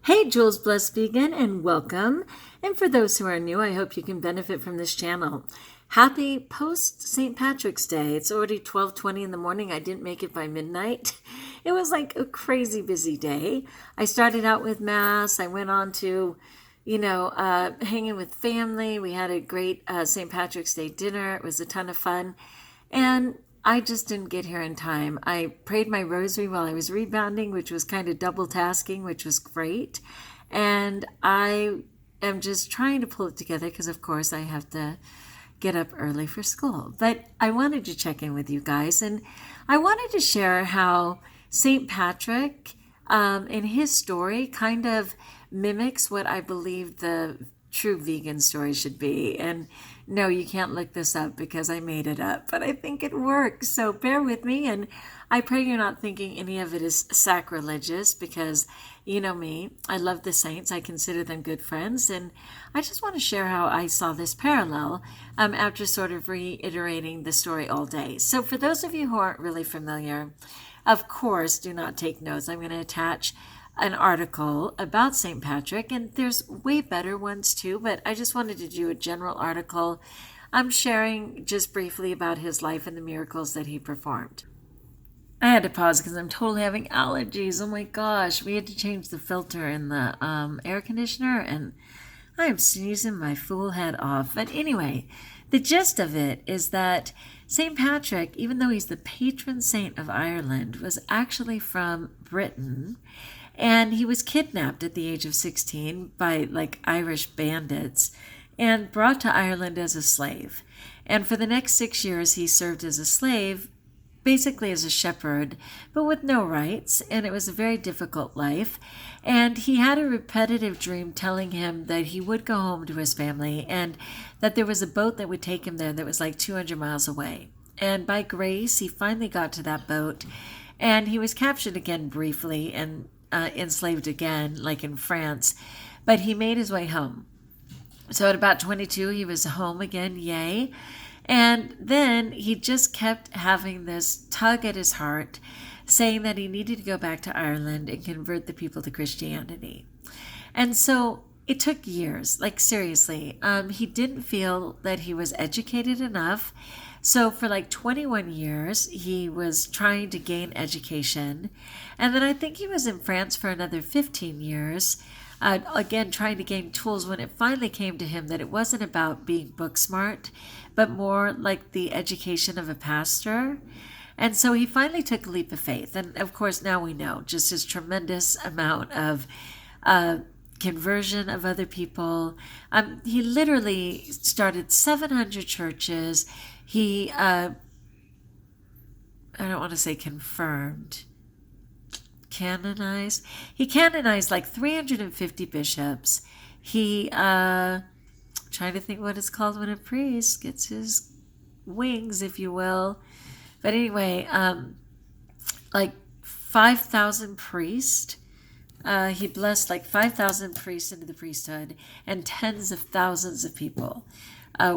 Hey, Jules Bless Vegan, and welcome. And for those who are new, I hope you can benefit from this channel. Happy post St. Patrick's Day. It's already 12:20 in the morning. I didn't make it by midnight. It was like a crazy busy day. I started out with Mass. I went on to, hanging with family. We had a great St. Patrick's Day dinner. It was a ton of fun. And I just didn't get here in time. I prayed my rosary while I was rebounding, which was kind of double tasking, which was great. And I am just trying to pull it together because, of course, I have to get up early for school. But I wanted to check in with you guys, and I wanted to share how St. Patrick, in his story, kind of mimics what I believe the true vegan story should be. And no, you can't look this up because I made it up, but I think it works. So bear with me, and I pray you're not thinking any of it is sacrilegious because you know me. I love the saints. I consider them good friends, and I just want to share how I saw this parallel after sort of reiterating the story all day. So for those of you who aren't really familiar, of course, do not take notes. I'm going to attach an article about St. Patrick, and there's way better ones too, but I just wanted to do a general article. I'm sharing just briefly about his life and the miracles that he performed. I had to pause because I'm totally having allergies. Oh my gosh, we had to change the filter in the air conditioner, and I am sneezing my fool head off. But anyway, the gist of it is that St. Patrick, even though he's the patron saint of Ireland, was actually from Britain. And he was kidnapped at the age of 16 by Irish bandits and brought to Ireland as a slave. And for the next 6 years, he served as a slave, basically as a shepherd, but with no rights. And it was a very difficult life. And he had a repetitive dream telling him that he would go home to his family and that there was a boat that would take him there that was like 200 miles away. And by grace, he finally got to that boat, and he was captured again briefly and enslaved again, like in France, but he made his way home. So at about 22, he was home again, yay. And then he just kept having this tug at his heart, saying that he needed to go back to Ireland and convert the people to Christianity. And so it took years, like seriously. He didn't feel that he was educated enough. So for 21 years, he was trying to gain education. And then I think he was in France for another 15 years, again, trying to gain tools when it finally came to him that it wasn't about being book smart, but more like the education of a pastor. And so he finally took a leap of faith. And of course, now we know just his tremendous amount of conversion of other people. He literally started 700 churches. He, I don't want to say confirmed, canonized. He canonized 350 bishops. He, trying to think what it's called when a priest gets his wings, if you will. But anyway, 5,000 priests. He blessed 5,000 priests into the priesthood, and tens of thousands of people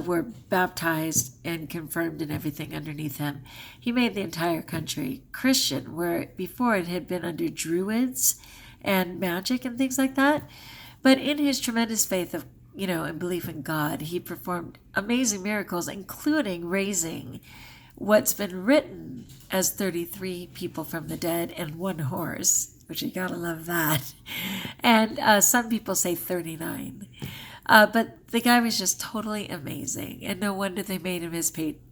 were baptized and confirmed and everything underneath him. He made the entire country Christian, where before it had been under druids and magic and things like that. But in his tremendous faith of, and belief in God, he performed amazing miracles, including raising what's been written as 33 people from the dead and one horse, which you gotta love that. And some people say 39. But the guy was just totally amazing, and no wonder they made him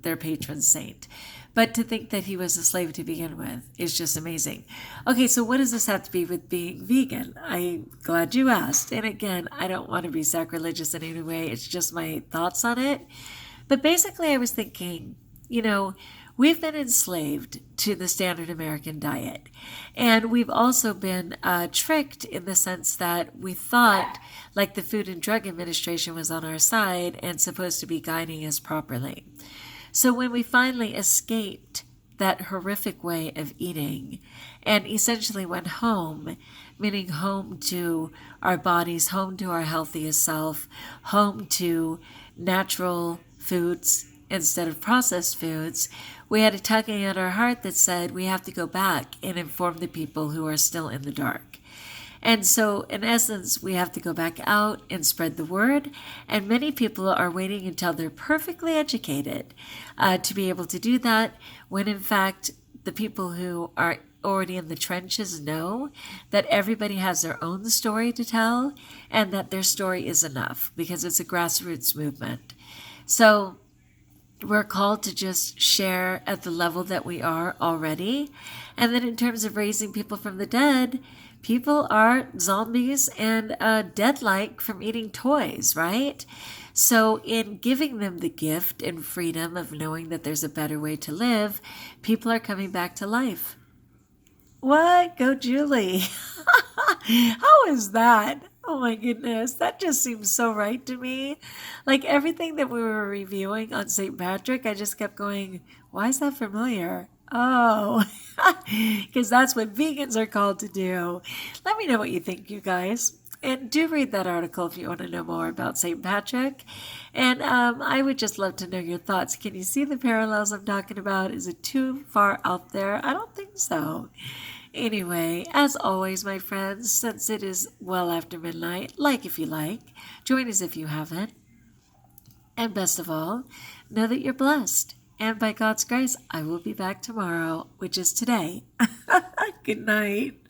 their patron saint. But to think that he was a slave to begin with is just amazing. Okay, so what does this have to be with being vegan? I'm glad you asked. And again, I don't want to be sacrilegious in any way. It's just my thoughts on it. But basically, I was thinking, we've been enslaved to the standard American diet. And we've also been tricked in the sense that we thought the Food and Drug Administration was on our side and supposed to be guiding us properly. So when we finally escaped that horrific way of eating and essentially went home, meaning home to our bodies, home to our healthiest self, home to natural foods instead of processed foods, we had a tugging at our heart that said we have to go back and inform the people who are still in the dark. And so, in essence, we have to go back out and spread the word. And many people are waiting until they're perfectly educated to be able to do that, when in fact, the people who are already in the trenches know that everybody has their own story to tell and that their story is enough because it's a grassroots movement. So, we're called to just share at the level that we are already. And then in terms of raising people from the dead, people are zombies and dead-like from eating toys, right? So in giving them the gift and freedom of knowing that there's a better way to live, people are coming back to life. What? Go Julie. How is that? Oh my goodness, that just seems so right to me. Like everything that we were reviewing on St. Patrick, I just kept going, why is that familiar? Oh, because that's what vegans are called to do. Let me know what you think, you guys. And do read that article if you want to know more about St. Patrick. And I would just love to know your thoughts. Can you see the parallels I'm talking about? Is it too far out there? I don't think so. Anyway, as always, my friends, since it is well after midnight, like if you like, join us if you haven't. And best of all, know that you're blessed. And by God's grace, I will be back tomorrow, which is today. Good night.